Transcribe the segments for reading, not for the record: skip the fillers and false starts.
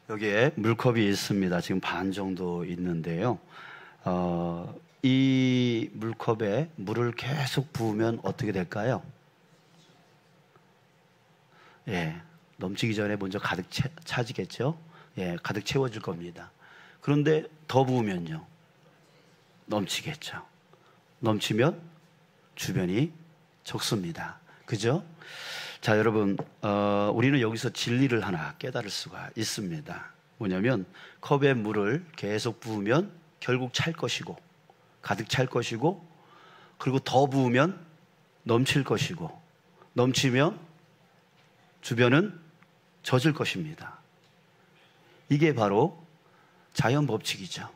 여기에 물컵이 있습니다. 지금 반 정도 있는데요. 이 물컵에 물을 계속 부으면 어떻게 될까요? 예, 넘치기 전에 먼저 가득 차지겠죠? 예, 가득 채워질 겁니다. 그런데 더 부으면요, 넘치겠죠. 넘치면 주변이 적습니다. 그죠? 자, 여러분, 우리는 여기서 진리를 하나 깨달을 수가 있습니다. 뭐냐면 컵에 물을 계속 부으면 결국 찰 것이고, 가득 찰 것이고, 그리고 더 부으면 넘칠 것이고, 넘치면 주변은 젖을 것입니다. 이게 바로 자연 법칙이죠.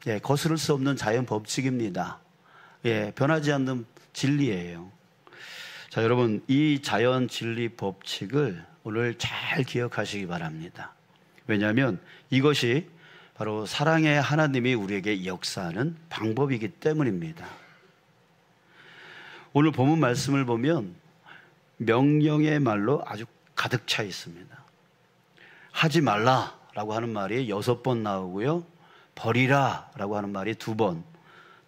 예, 거스를 수 없는 자연 법칙입니다. 예, 변하지 않는 진리예요. 자, 여러분, 이 자연 진리 법칙을 오늘 잘 기억하시기 바랍니다. 왜냐하면 이것이 바로 사랑의 하나님이 우리에게 역사하는 방법이기 때문입니다. 오늘 본문 말씀을 보면 명령의 말로 아주 가득 차 있습니다. 하지 말라라고 하는 말이 6번 나오고요, 버리라라고 하는 말이 2번,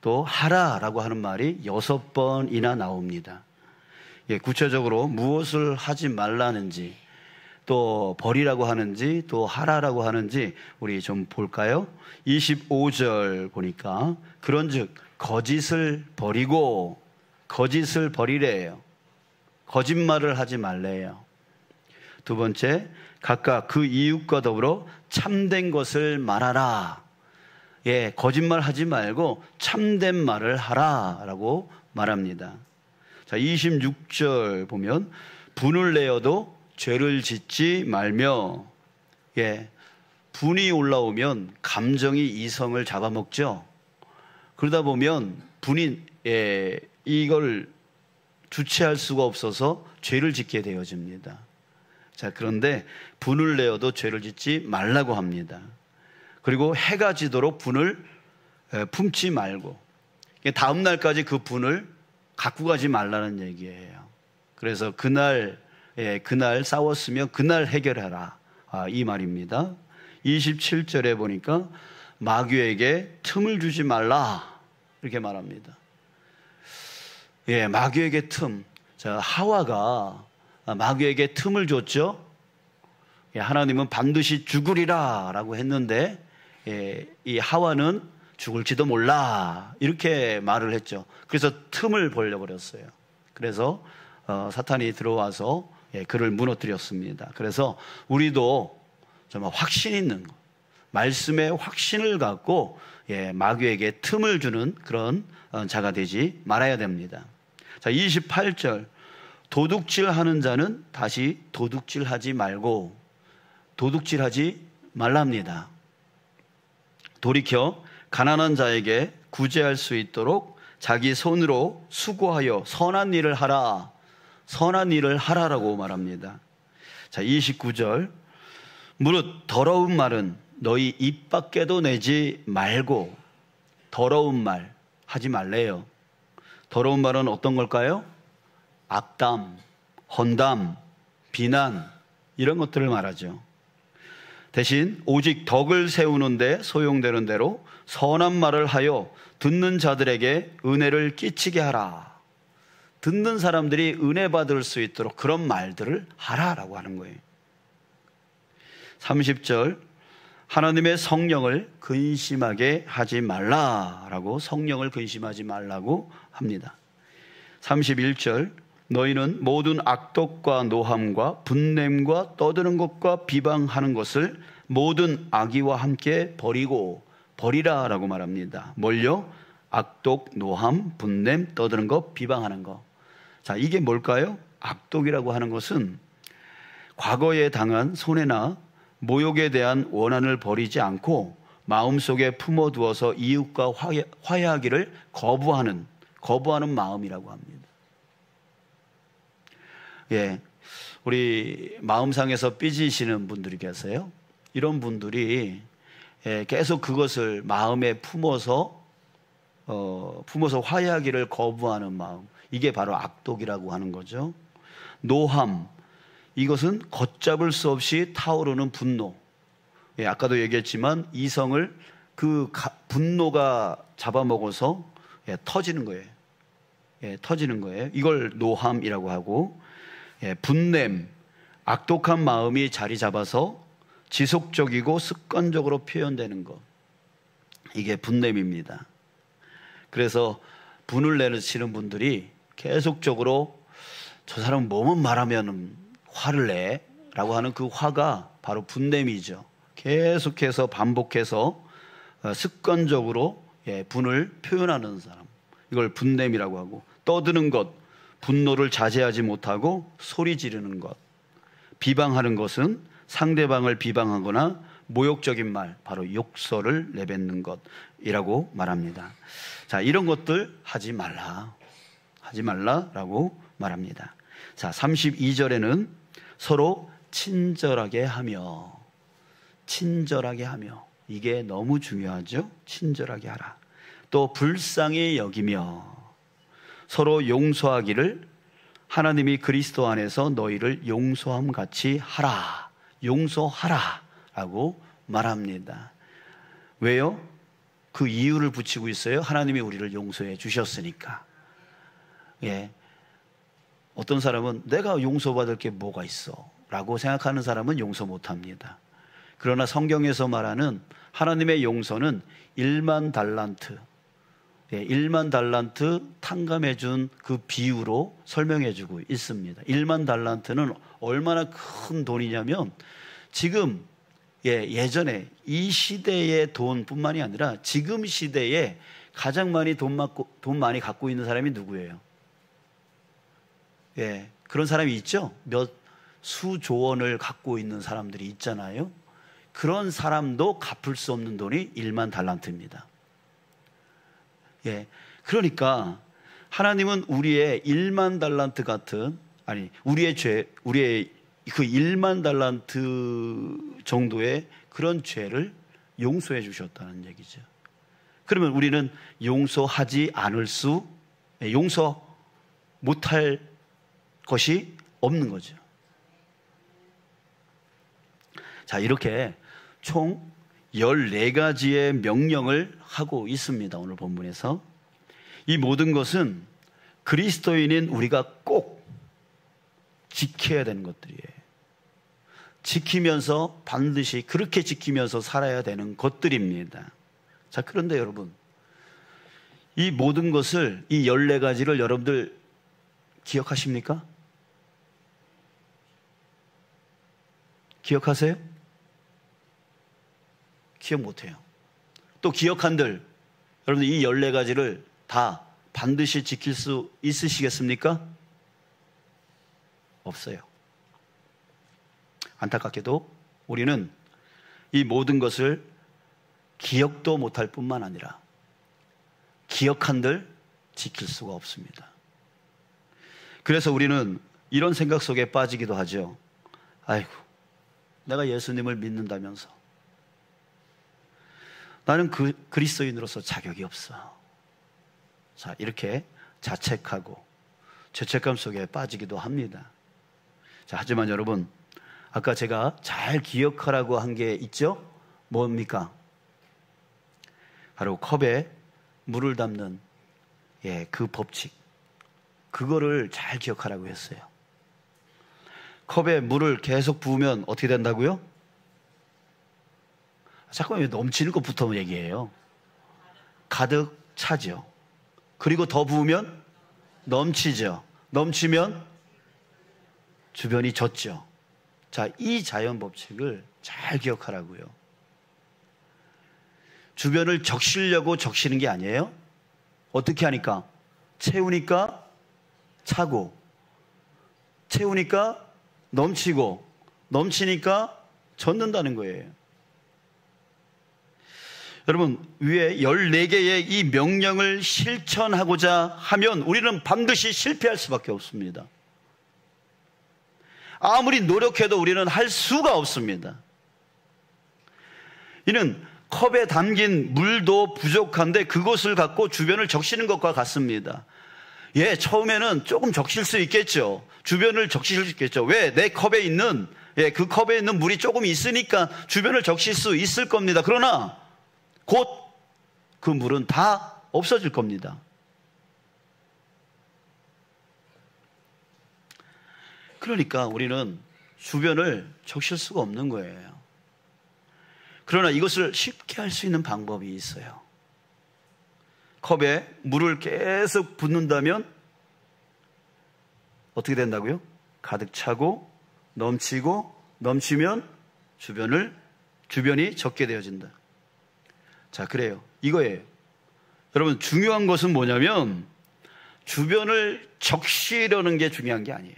또 하라라고 하는 말이 6번이나 나옵니다. 예, 구체적으로 무엇을 하지 말라는지, 또 버리라고 하는지, 또 하라라고 하는지 우리 좀 볼까요? 25절 보니까 그런즉 거짓을 버리고, 거짓을 버리래요. 거짓말을 하지 말래요. 2번째, 각각 그 이웃과 더불어 참된 것을 말하라. 예, 거짓말 하지 말고 참된 말을 하라라고 말합니다. 자, 26절 보면 분을 내어도 죄를 짓지 말며, 예, 분이 올라오면 감정이 이성을 잡아먹죠. 그러다 보면 분이, 예, 이걸 주체할 수가 없어서 죄를 짓게 되어집니다. 자, 그런데 분을 내어도 죄를 짓지 말라고 합니다. 그리고 해가 지도록 분을 품지 말고, 다음 날까지 그 분을 갖고 가지 말라는 얘기예요. 그래서 그날 싸웠으면 그날 해결해라, 이 말입니다. 27절에 보니까 마귀에게 틈을 주지 말라, 이렇게 말합니다. 예, 마귀에게 틈. 자, 하와가 마귀에게 틈을 줬죠. 예, 하나님은 반드시 죽으리라 라고 했는데, 예, 이 하와는 죽을지도 몰라, 이렇게 말을 했죠. 그래서 틈을 벌려버렸어요. 그래서 사탄이 들어와서, 예, 그를 무너뜨렸습니다. 그래서 우리도 정말 확신 있는 것, 말씀의 확신을 갖고, 예, 마귀에게 틈을 주는 그런 자가 되지 말아야 됩니다. 자, 28절, 도둑질하는 자는 다시 도둑질하지 말고 도둑질하지 말랍니다. 돌이켜 가난한 자에게 구제할 수 있도록 자기 손으로 수고하여 선한 일을 하라, 선한 일을 하라라고 말합니다. 자, 29절, 무릇 더러운 말은 너희 입 밖에도 내지 말고, 더러운 말 하지 말래요. 더러운 말은 어떤 걸까요? 악담, 헌담, 비난, 이런 것들을 말하죠. 대신 오직 덕을 세우는데 소용되는 대로 선한 말을 하여 듣는 자들에게 은혜를 끼치게 하라. 듣는 사람들이 은혜 받을 수 있도록 그런 말들을 하라라고 하는 거예요. 30절, 하나님의 성령을 근심하게 하지 말라라고, 성령을 근심하지 말라고 합니다. 31절, 너희는 모든 악독과 노함과 분냄과 떠드는 것과 비방하는 것을 모든 악의와 함께 버리고, 버리라라고 말합니다. 뭘요? 악독, 노함, 분냄, 떠드는 것, 비방하는 것. 자, 이게 뭘까요? 악독이라고 하는 것은 과거에 당한 손해나 모욕에 대한 원한을 버리지 않고 마음속에 품어두어서 이웃과 화해하기를 거부하는 마음이라고 합니다. 예, 우리 마음상에서 삐지시는 분들이 계세요. 이런 분들이, 예, 계속 그것을 마음에 품어서 화해하기를 거부하는 마음, 이게 바로 악독이라고 하는 거죠. 노함, 이것은 걷잡을 수 없이 타오르는 분노, 아까도 얘기했지만 이성을 그 분노가 잡아먹어서 터지는 거예요. 터지는 거예요. 이걸 노함이라고 하고, 분냄, 악독한 마음이 자리 잡아서 지속적이고 습관적으로 표현되는 것, 이게 분냄입니다. 그래서 분을 내시는 분들이 계속적으로 저 사람 뭐만 말하면 화를 내 라고 하는 그 화가 바로 분냄이죠. 계속해서 반복해서 습관적으로 분을 표현하는 사람, 이걸 분냄이라고 하고, 떠드는 것, 분노를 자제하지 못하고 소리 지르는 것, 비방하는 것은 상대방을 비방하거나 모욕적인 말, 바로 욕설을 내뱉는 것이라고 말합니다. 자, 이런 것들 하지 말라라고 말합니다. 자, 32절에는 서로 친절하게 하며, 이게 너무 중요하죠. 친절하게 하라. 또 불쌍히 여기며 서로 용서하기를 하나님이 그리스도 안에서 너희를 용서함 같이 하라. 용서하라라고 말합니다. 왜요? 그 이유를 붙이고 있어요. 하나님이 우리를 용서해 주셨으니까. 어떤 사람은 내가 용서받을 게 뭐가 있어 라고 생각하는 사람은 용서 못합니다. 그러나 성경에서 말하는 하나님의 용서는 1만 달란트, 1만 달란트 탕감해 준 그 비유로 설명해 주고 있습니다. 1만 달란트는 얼마나 큰 돈이냐면, 지금 예전에 이 시대의 돈뿐만이 아니라 지금 시대에 가장 많이 돈 많이 갖고 있는 사람이 누구예요? 그런 사람이 있죠. 몇 수조 원을 갖고 있는 사람들이 있잖아요. 그런 사람도 갚을 수 없는 돈이 1만 달란트입니다. 그러니까 하나님은 우리의 1만 달란트 같은, 우리의 그 1만 달란트 정도의 그런 죄를 용서해 주셨다는 얘기죠. 그러면 우리는 용서하지 않을 용서 못할 것이 없는 거죠. 자, 이렇게 총 14가지의 명령을 하고 있습니다. 오늘 본문에서. 이 모든 것은 그리스도인인 우리가 꼭 지켜야 되는 것들이에요. 지키면서, 반드시 그렇게 지키면서 살아야 되는 것들입니다. 자, 그런데 여러분, 이 모든 것을, 이 14가지를 여러분들 기억하십니까? 기억하세요? 기억 못해요. 또 기억한들, 여러분들 이 14가지를 다 반드시 지킬 수 있으시겠습니까? 없어요. 안타깝게도 우리는 이 모든 것을 기억도 못할 뿐만 아니라 기억한들 지킬 수가 없습니다. 그래서 우리는 이런 생각 속에 빠지기도 하죠. 아이고, 내가 예수님을 믿는다면서 나는 그리스도인으로서 자격이 없어. 자, 이렇게 자책하고 죄책감 속에 빠지기도 합니다. 자, 하지만 여러분, 아까 제가 잘 기억하라고 한 게 있죠? 뭡니까? 바로 컵에 물을 담는 그 법칙, 그거를 잘 기억하라고 했어요. 컵에 물을 계속 부으면 어떻게 된다고요? 잠깐만, 왜 넘치는 것부터 얘기해요? 가득 차죠. 그리고 더 부으면 넘치죠. 넘치면 주변이 젖죠. 자, 이 자연 법칙을 잘 기억하라고요. 주변을 적시려고 적시는 게 아니에요. 어떻게 하니까? 채우니까 차고, 채우니까 넘치고, 넘치니까 젖는다는 거예요. 여러분, 위에 14개의 이 명령을 실천하고자 하면 우리는 반드시 실패할 수밖에 없습니다. 아무리 노력해도 우리는 할 수가 없습니다. 이는 컵에 담긴 물도 부족한데 그것을 갖고 주변을 적시는 것과 같습니다. 처음에는 조금 적실 수 있겠죠. 주변을 적실 수 있겠죠. 왜? 내 컵에 있는 예, 그 컵에 있는 물이 조금 있으니까 주변을 적실 수 있을 겁니다. 그러나 곧 그 물은 다 없어질 겁니다. 그러니까 우리는 주변을 적실 수가 없는 거예요. 그러나 이것을 쉽게 할 수 있는 방법이 있어요. 컵에 물을 계속 붓는다면 어떻게 된다고요? 가득 차고 넘치고 넘치면 주변이 적게 되어진다. 자, 그래요. 이거예요. 여러분, 중요한 것은 뭐냐면 주변을 적시려는 게 중요한 게 아니에요.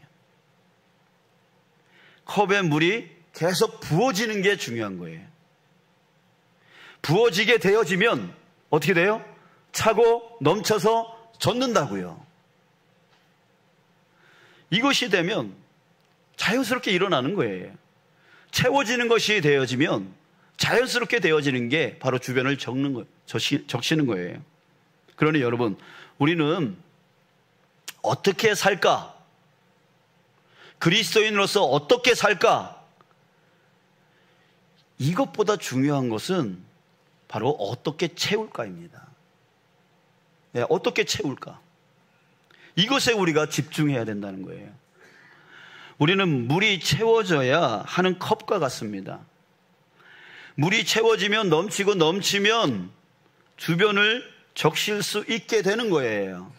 컵에 물이 계속 부어지는 게 중요한 거예요. 부어지게 되어지면 어떻게 돼요? 차고 넘쳐서 젖는다고요. 이것이 되면 자연스럽게 일어나는 거예요. 채워지는 것이 되어지면 자연스럽게 되어지는 게 바로 주변을 적시는 거예요. 그러니 여러분, 우리는 어떻게 살까? 그리스도인으로서 어떻게 살까? 이것보다 중요한 것은 바로 어떻게 채울까입니다. 네, 어떻게 채울까? 이것에 우리가 집중해야 된다는 거예요. 우리는 물이 채워져야 하는 컵과 같습니다. 물이 채워지면 넘치고 넘치면 주변을 적실 수 있게 되는 거예요.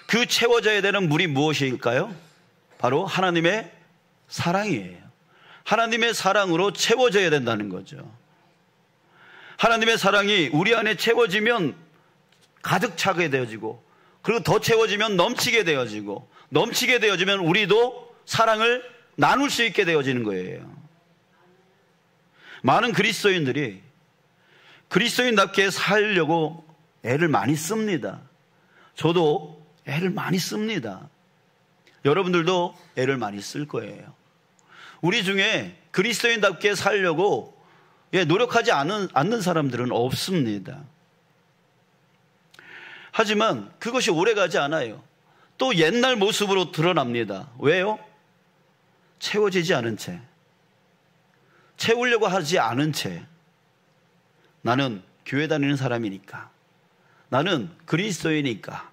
그 채워져야 되는 물이 무엇일까요? 바로 하나님의 사랑이에요. 하나님의 사랑으로 채워져야 된다는 거죠. 하나님의 사랑이 우리 안에 채워지면 가득 차게 되어지고, 그리고 더 채워지면 넘치게 되어지고, 넘치게 되어지면 우리도 사랑을 나눌 수 있게 되어지는 거예요. 많은 그리스도인들이 그리스도인답게 살려고 애를 많이 씁니다. 저도 애를 많이 씁니다. 여러분들도 애를 많이 쓸 거예요. 우리 중에 그리스도인답게 살려고 노력하지 않는 사람들은 없습니다. 하지만 그것이 오래가지 않아요. 또 옛날 모습으로 드러납니다. 왜요? 채워지지 않은 채, 채우려고 하지 않은 채, 나는 교회 다니는 사람이니까, 나는 그리스도이니까,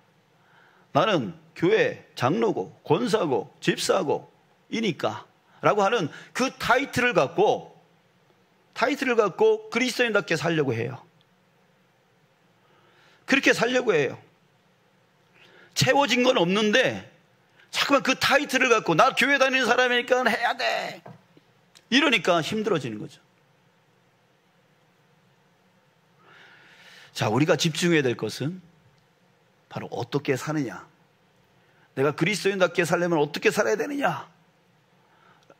나는 교회 장로고 권사고 집사고 이니까 라고 하는 그 타이틀을 갖고 그리스도인답게 살려고 해요. 그렇게 살려고 해요. 채워진 건 없는데 자꾸만 그 타이틀을 갖고 나 교회 다니는 사람이니까 해야 돼, 이러니까 힘들어지는 거죠. 자, 우리가 집중해야 될 것은 바로 어떻게 사느냐, 내가 그리스도인답게 살려면 어떻게 살아야 되느냐,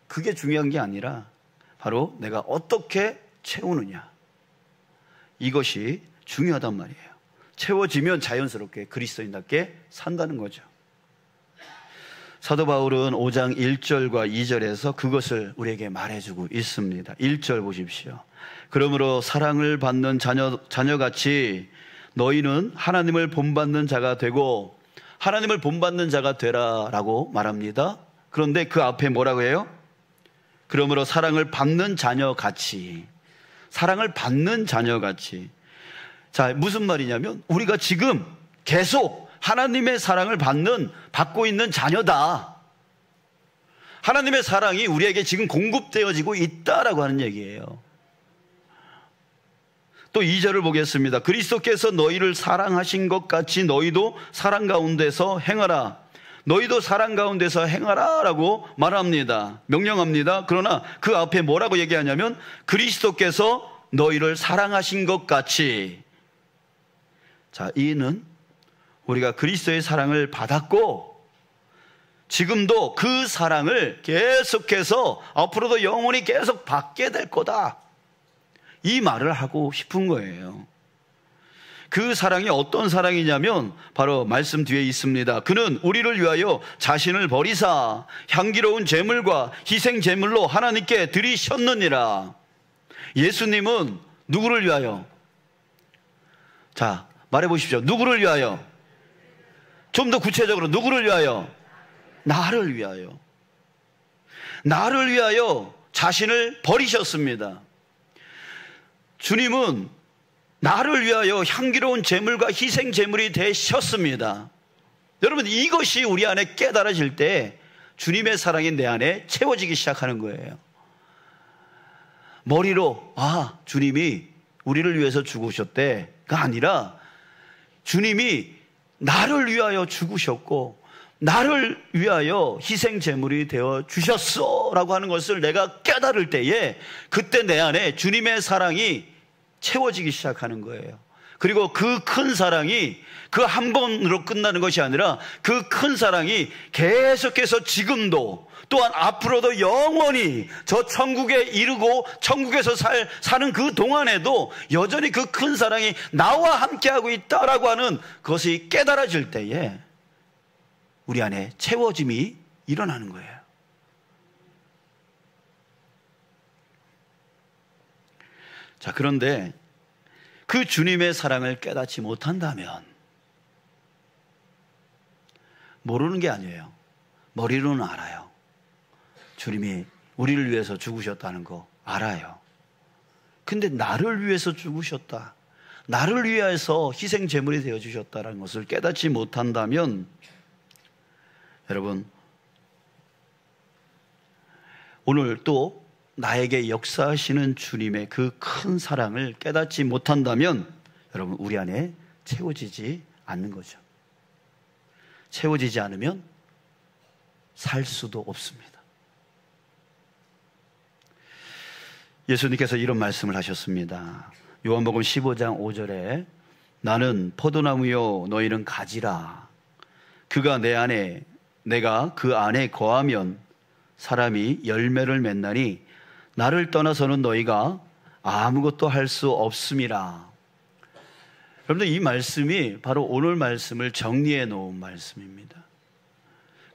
그게 중요한 게 아니라 바로 내가 어떻게 채우느냐, 이것이 중요하단 말이에요. 채워지면 자연스럽게 그리스도인답게 산다는 거죠. 사도 바울은 5장 1절과 2절에서 그것을 우리에게 말해주고 있습니다. 1절 보십시오. 그러므로 사랑을 받는 자녀같이 너희는 하나님을 본받는 자가 되고 하나님을 본받는 자가 되라라고 말합니다. 그런데 그 앞에 뭐라고 해요? 그러므로 사랑을 받는 자녀같이, 사랑을 받는 자녀같이. 자, 무슨 말이냐면 우리가 지금 계속 하나님의 사랑을 받고 있는 자녀다. 하나님의 사랑이 우리에게 지금 공급되어지고 있다라고 하는 얘기예요. 또 2절을 보겠습니다. 그리스도께서 너희를 사랑하신 것 같이 너희도 사랑 가운데서 행하라. 너희도 사랑 가운데서 행하라 라고 말합니다. 명령합니다. 그러나 그 앞에 뭐라고 얘기하냐면 그리스도께서 너희를 사랑하신 것 같이. 자, 이는 우리가 그리스도의 사랑을 받았고 지금도 그 사랑을 계속해서 앞으로도 영원히 계속 받게 될 거다, 이 말을 하고 싶은 거예요. 그 사랑이 어떤 사랑이냐면 바로 말씀 뒤에 있습니다. 그는 우리를 위하여 자신을 버리사 향기로운 제물과 희생 제물로 하나님께 드리셨느니라. 예수님은 누구를 위하여? 자, 말해보십시오. 누구를 위하여? 좀 더 구체적으로 누구를 위하여? 나를 위하여. 나를 위하여 자신을 버리셨습니다. 주님은 나를 위하여 향기로운 제물과 희생 제물이 되셨습니다. 여러분, 이것이 우리 안에 깨달아질 때 주님의 사랑이 내 안에 채워지기 시작하는 거예요. 머리로 주님이 우리를 위해서 죽으셨대가 아니라 주님이 나를 위하여 죽으셨고 나를 위하여 희생 제물이 되어 주셨어 라고 하는 것을 내가 깨달을 때에 그때 내 안에 주님의 사랑이 채워지기 시작하는 거예요. 그리고 그 큰 사랑이 그 한 번으로 끝나는 것이 아니라 그 큰 사랑이 계속해서 지금도 또한 앞으로도 영원히 저 천국에 이르고 천국에서 사는 그 동안에도 여전히 그 큰 사랑이 나와 함께하고 있다라고 하는 것이 깨달아질 때에 우리 안에 채워짐이 일어나는 거예요. 자, 그런데 그 주님의 사랑을 깨닫지 못한다면 모르는 게 아니에요. 머리로는 알아요. 주님이 우리를 위해서 죽으셨다는 거 알아요. 근데 나를 위해서 죽으셨다, 나를 위해서 희생 제물이 되어 주셨다는 것을 깨닫지 못한다면 여러분, 오늘 또 나에게 역사하시는 주님의 그 큰 사랑을 깨닫지 못한다면 여러분, 우리 안에 채워지지 않는 거죠. 채워지지 않으면 살 수도 없습니다. 예수님께서 이런 말씀을 하셨습니다. 요한복음 15장 5절에 나는 포도나무요 너희는 가지라. 그가 내 안에 내가 그 안에 거하면 사람이 열매를 맺나니 나를 떠나서는 너희가 아무것도 할 수 없음이라. 여러분들, 이 말씀이 바로 오늘 말씀을 정리해 놓은 말씀입니다.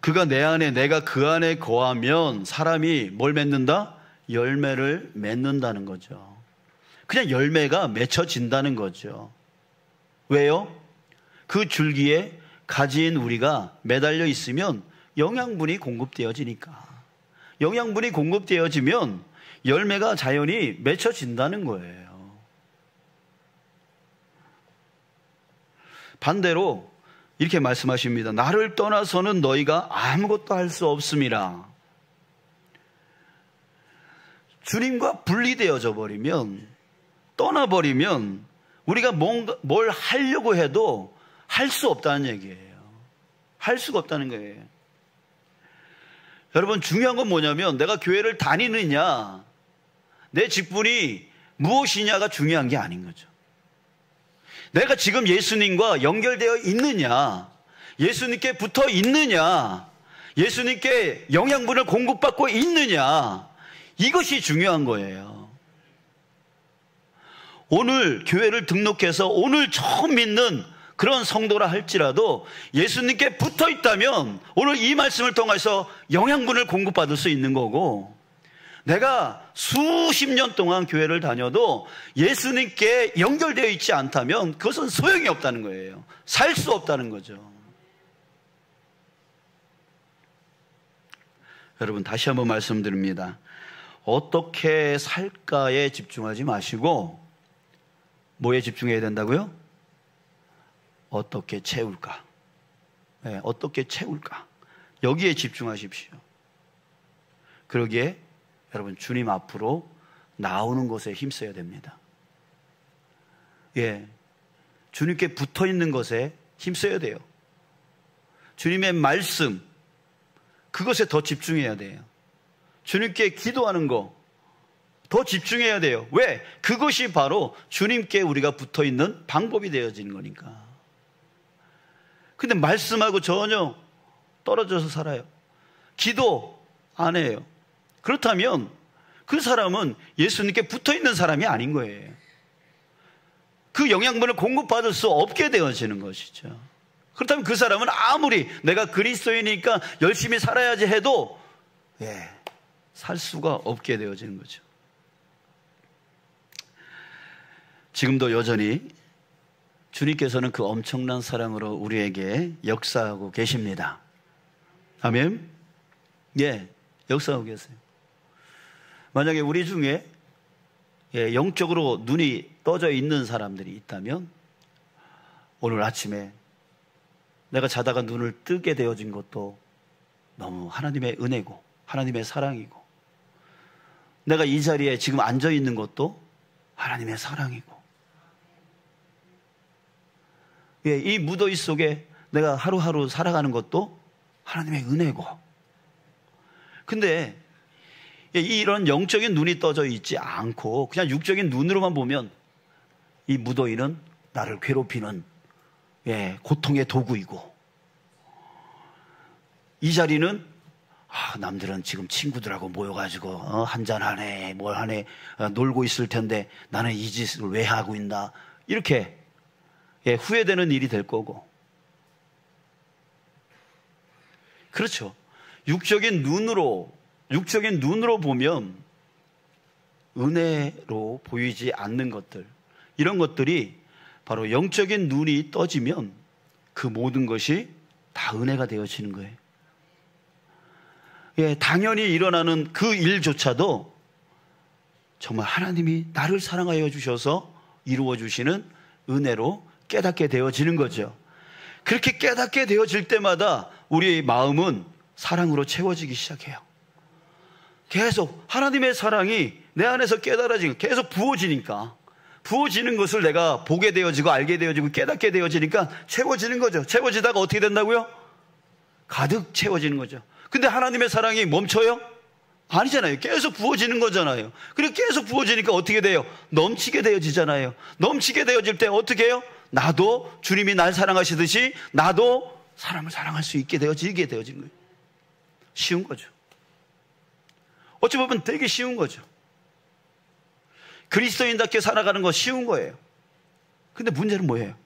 그가 내 안에 내가 그 안에 거하면 사람이 뭘 맺는다? 열매를 맺는다는 거죠. 그냥 열매가 맺혀진다는 거죠. 왜요? 그 줄기에 가지인 우리가 매달려 있으면 영양분이 공급되어지니까. 영양분이 공급되어지면 열매가 자연히 맺혀진다는 거예요. 반대로 이렇게 말씀하십니다. 나를 떠나서는 너희가 아무것도 할 수 없음이라. 주님과 분리되어져 버리면, 떠나버리면 우리가 뭘 하려고 해도 할 수 없다는 얘기예요. 할 수가 없다는 거예요. 여러분, 중요한 건 뭐냐면 내가 교회를 다니느냐, 내 직분이 무엇이냐가 중요한 게 아닌 거죠. 내가 지금 예수님과 연결되어 있느냐, 예수님께 붙어 있느냐, 예수님께 영양분을 공급받고 있느냐, 이것이 중요한 거예요. 오늘 교회를 등록해서 오늘 처음 믿는 그런 성도라 할지라도 예수님께 붙어 있다면 오늘 이 말씀을 통해서 영양분을 공급받을 수 있는 거고, 내가 수십 년 동안 교회를 다녀도 예수님께 연결되어 있지 않다면 그것은 소용이 없다는 거예요. 살 수 없다는 거죠. 여러분, 다시 한번 말씀드립니다. 어떻게 살까에 집중하지 마시고 뭐에 집중해야 된다고요? 어떻게 채울까? 네, 어떻게 채울까? 여기에 집중하십시오. 그러기에 여러분, 주님 앞으로 나오는 것에 힘써야 됩니다. 예, 주님께 붙어 있는 것에 힘써야 돼요. 주님의 말씀, 그것에 더 집중해야 돼요. 주님께 기도하는 거 더 집중해야 돼요. 왜? 그것이 바로 주님께 우리가 붙어 있는 방법이 되어지는 거니까. 근데 말씀하고 전혀 떨어져서 살아요. 기도 안 해요. 그렇다면 그 사람은 예수님께 붙어 있는 사람이 아닌 거예요. 그 영양분을 공급받을 수 없게 되어지는 것이죠. 그렇다면 그 사람은 아무리 내가 그리스도이니까 열심히 살아야지 해도 살 수가 없게 되어지는 거죠. 지금도 여전히 주님께서는 그 엄청난 사랑으로 우리에게 역사하고 계십니다. 아멘. 예, 역사하고 계세요. 만약에 우리 중에 영적으로 눈이 떠져 있는 사람들이 있다면 오늘 아침에 내가 자다가 눈을 뜨게 되어진 것도 너무 하나님의 은혜고 하나님의 사랑이고, 내가 이 자리에 지금 앉아 있는 것도 하나님의 사랑이고, 이 무더위 속에 내가 하루하루 살아가는 것도 하나님의 은혜고. 근데 이런 영적인 눈이 떠져 있지 않고 그냥 육적인 눈으로만 보면 이 무더위는 나를 괴롭히는 고통의 도구이고, 이 자리는 남들은 지금 친구들하고 모여가지고 한잔하네 뭘 하네 놀고 있을 텐데 나는 이 짓을 왜 하고 있나, 이렇게 후회되는 일이 될 거고. 그렇죠. 육적인 눈으로 보면 은혜로 보이지 않는 것들, 이런 것들이 바로 영적인 눈이 떠지면 그 모든 것이 다 은혜가 되어지는 거예요. 당연히 일어나는 그 일조차도 정말 하나님이 나를 사랑하여 주셔서 이루어 주시는 은혜로 깨닫게 되어지는 거죠. 그렇게 깨닫게 되어질 때마다 우리의 마음은 사랑으로 채워지기 시작해요. 계속 하나님의 사랑이 내 안에서 깨달아지고 계속 부어지니까, 부어지는 것을 내가 보게 되어지고 알게 되어지고 깨닫게 되어지니까 채워지는 거죠. 채워지다가 어떻게 된다고요? 가득 채워지는 거죠. 근데 하나님의 사랑이 멈춰요? 아니잖아요. 계속 부어지는 거잖아요. 그리고 계속 부어지니까 어떻게 돼요? 넘치게 되어지잖아요. 넘치게 되어질 때 어떻게 해요? 나도 주님이 날 사랑하시듯이 나도 사람을 사랑할 수 있게 되어지게 되어진 거예요. 쉬운 거죠. 어찌 보면 되게 쉬운 거죠. 그리스도인답게 살아가는 거 쉬운 거예요. 근데 문제는 뭐예요?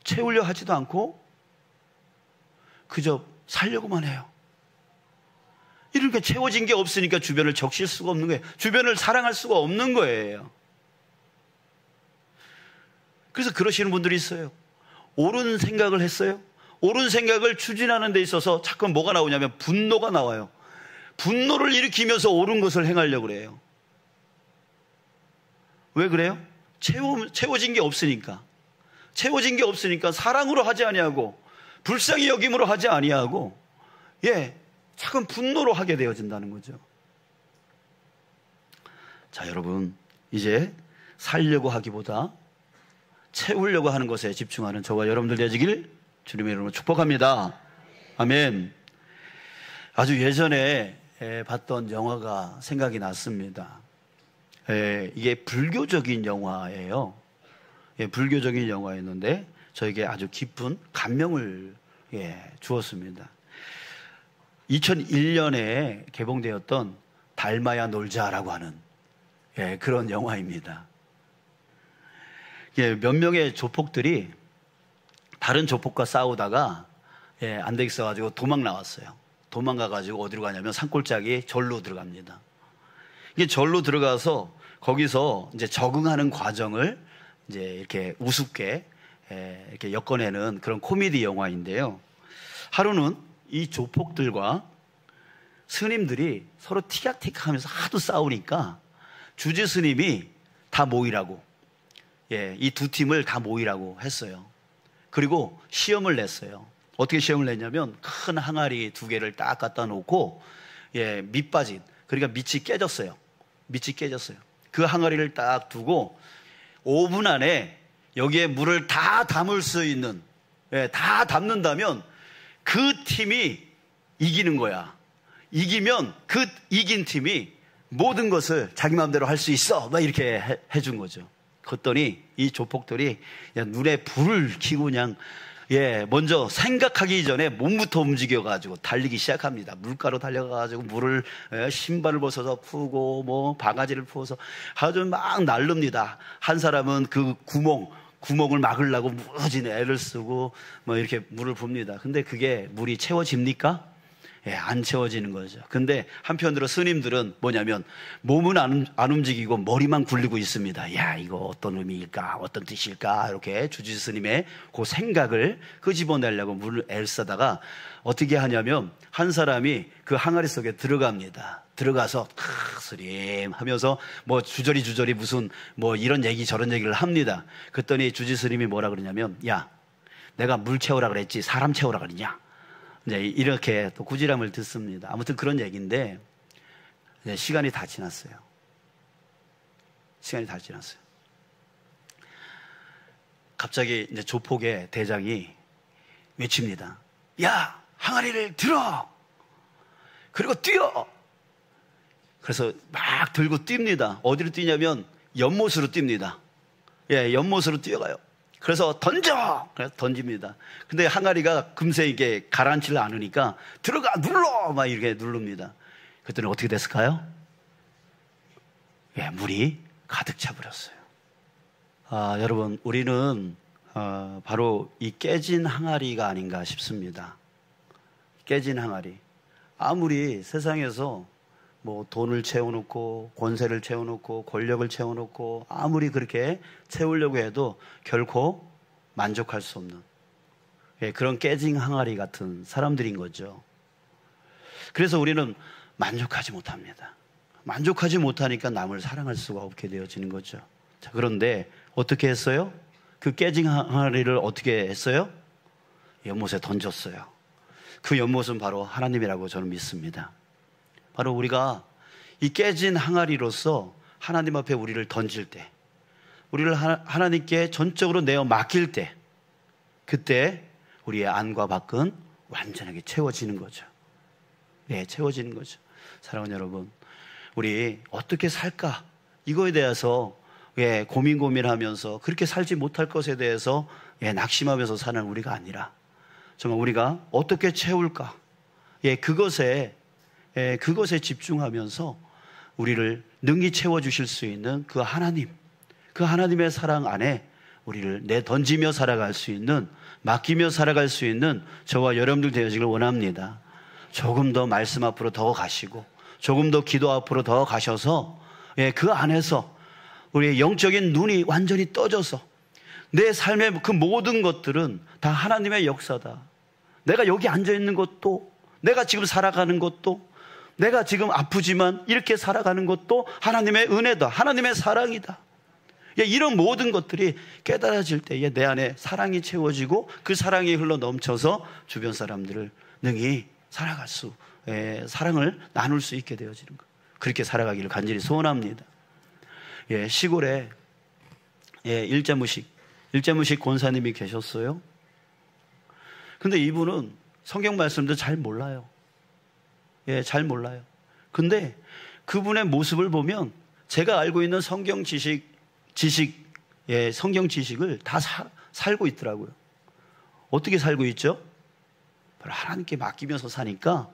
채우려 하지도 않고 그저 살려고만 해요. 이렇게 채워진 게 없으니까 주변을 적실 수가 없는 거예요. 주변을 사랑할 수가 없는 거예요. 그래서 그러시는 분들이 있어요. 옳은 생각을 했어요. 옳은 생각을 추진하는 데 있어서 자꾸 뭐가 나오냐면 분노가 나와요. 분노를 일으키면서 옳은 것을 행하려고 그래요. 왜 그래요? 채워진 게 없으니까. 채워진 게 없으니까 사랑으로 하지 아니하고 불쌍히 여김으로 하지 아니하고 자꾸 분노로 하게 되어진다는 거죠. 자, 여러분, 이제 살려고 하기보다 채우려고 하는 것에 집중하는 저와 여러분들 되시길 주님의 이름으로 축복합니다. 아멘. 아주 예전에 봤던 영화가 생각이 났습니다. 이게 불교적인 영화예요. 불교적인 영화였는데 저에게 아주 깊은 감명을 주었습니다. 2001년에 개봉되었던 달마야 놀자라고 하는 그런 영화입니다. 몇 명의 조폭들이 다른 조폭과 싸우다가 안 되겠어가지고 도망 나왔어요. 도망가가지고 어디로 가냐면 산골짜기 절로 들어갑니다. 이게 절로 들어가서 거기서 이제 적응하는 과정을 이제 이렇게 우습게 이렇게 엮어내는 그런 코미디 영화인데요. 하루는 이 조폭들과 스님들이 서로 티격태격하면서 하도 싸우니까 주지 스님이 다 모이라고, 이 두 팀을 다 모이라고 했어요. 그리고 시험을 냈어요. 어떻게 시험을 냈냐면 큰 항아리 2개를 딱 갖다 놓고 밑 빠진, 그러니까 밑이 깨졌어요. 밑이 깨졌어요. 그 항아리를 딱 두고 5분 안에 여기에 물을 다 담을 수 있는, 다 담는다면 그 팀이 이기는 거야. 이기면 그 이긴 팀이 모든 것을 자기 마음대로 할 수 있어. 막 이렇게 해준 거죠. 그랬더니 이 조폭들이 눈에 불을 켜고 그냥 먼저 생각하기 전에 몸부터 움직여가지고 달리기 시작합니다. 물가로 달려가가지고 물을, 신발을 벗어서 푸고 뭐 바가지를 부어서 아주 막 날릅니다. 한 사람은 그 구멍을 막으려고 무진 애를 쓰고 뭐 이렇게 물을 붓니다. 근데 그게 물이 채워집니까? 안 채워지는 거죠. 근데 한편으로 스님들은 뭐냐면 몸은 안 움직이고 머리만 굴리고 있습니다. 야, 이거 어떤 의미일까? 어떤 뜻일까? 이렇게 주지 스님의 그 생각을 끄집어내려고 물을 애쓰다가 어떻게 하냐면 한 사람이 그 항아리 속에 들어갑니다. 들어가서 스님 하면서 뭐 주저리 무슨 뭐 이런 얘기 저런 얘기를 합니다. 그랬더니 주지 스님이 뭐라 그러냐면, 야, 내가 물 채우라 그랬지 사람 채우라 그러냐? 이제 이렇게 또 꾸지람을 듣습니다. 아무튼 그런 얘기인데, 이제 시간이 다 지났어요. 시간이 다 지났어요. 갑자기 이제 조폭의 대장이 외칩니다. 야, 항아리를 들어! 그리고 뛰어! 그래서 막 들고 뜁니다. 어디로 뛰냐면 연못으로 뜁니다. 예, 연못으로 뛰어가요. 그래서 던져! 그래서 던집니다. 근데 항아리가 금세 이게 가라앉지를 않으니까 들어가! 눌러! 막 이렇게 누릅니다. 그랬더니 어떻게 됐을까요? 예, 물이 가득 차버렸어요. 여러분, 우리는 바로 이 깨진 항아리가 아닌가 싶습니다. 깨진 항아리. 아무리 세상에서 뭐 돈을 채워놓고 권세를 채워놓고 권력을 채워놓고 아무리 그렇게 채우려고 해도 결코 만족할 수 없는 그런 깨진 항아리 같은 사람들인 거죠. 그래서 우리는 만족하지 못합니다. 만족하지 못하니까 남을 사랑할 수가 없게 되어지는 거죠. 자, 그런데 어떻게 했어요? 그 깨진 항아리를 어떻게 했어요? 연못에 던졌어요. 그 연못은 바로 하나님이라고 저는 믿습니다. 바로 우리가 이 깨진 항아리로서 하나님 앞에 우리를 던질 때, 우리를 하나님께 전적으로 내어 맡길 때, 그때 우리의 안과 밖은 완전하게 채워지는 거죠. 네, 채워지는 거죠. 사랑하는 여러분, 우리 어떻게 살까? 이거에 대해서 고민하면서 그렇게 살지 못할 것에 대해서 낙심하면서 사는 우리가 아니라 정말 우리가 어떻게 채울까? 그것에 집중하면서 우리를 능히 채워주실 수 있는 그 하나님, 그 하나님의 사랑 안에 우리를 내던지며 살아갈 수 있는, 맡기며 살아갈 수 있는 저와 여러분들 되어지길 원합니다. 조금 더 말씀 앞으로 더 가시고 조금 더 기도 앞으로 더 가셔서 그 안에서 우리의 영적인 눈이 완전히 떠져서 내 삶의 그 모든 것들은 다 하나님의 역사다. 내가 여기 앉아있는 것도, 내가 지금 살아가는 것도, 내가 지금 아프지만 이렇게 살아가는 것도 하나님의 은혜다. 하나님의 사랑이다. 이런 모든 것들이 깨달아질 때에 내 안에 사랑이 채워지고 그 사랑이 흘러 넘쳐서 주변 사람들을 능히 살아갈 수, 사랑을 나눌 수 있게 되어지는 것. 그렇게 살아가기를 간절히 소원합니다. 시골에 일자무식 권사님이 계셨어요. 근데 이분은 성경 말씀도 잘 몰라요. 잘 몰라요. 근데 그분의 모습을 보면 제가 알고 있는 성경 성경 지식을 다 살고 있더라고요. 어떻게 살고 있죠? 바로 하나님께 맡기면서 사니까,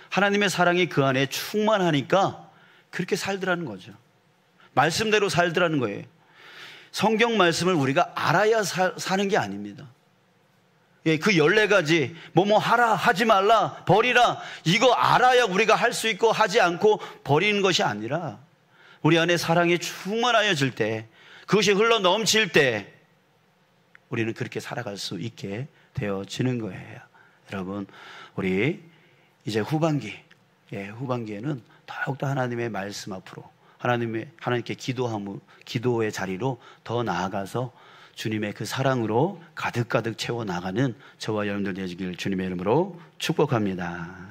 하나님의 사랑이 그 안에 충만하니까 그렇게 살더라는 거죠. 말씀대로 살더라는 거예요. 성경 말씀을 우리가 알아야 사는 게 아닙니다. 그 14가지 뭐뭐 하라, 하지 말라, 버리라, 이거 알아야 우리가 할 수 있고 하지 않고 버리는 것이 아니라 우리 안에 사랑이 충만하여질 때, 그것이 흘러 넘칠 때 우리는 그렇게 살아갈 수 있게 되어지는 거예요. 여러분, 우리 이제 후반기에는 더욱더 하나님의 말씀 앞으로 하나님께 기도의 자리로 더 나아가서 주님의 그 사랑으로 가득가득 채워나가는 저와 여러분들 되시길 주님의 이름으로 축복합니다.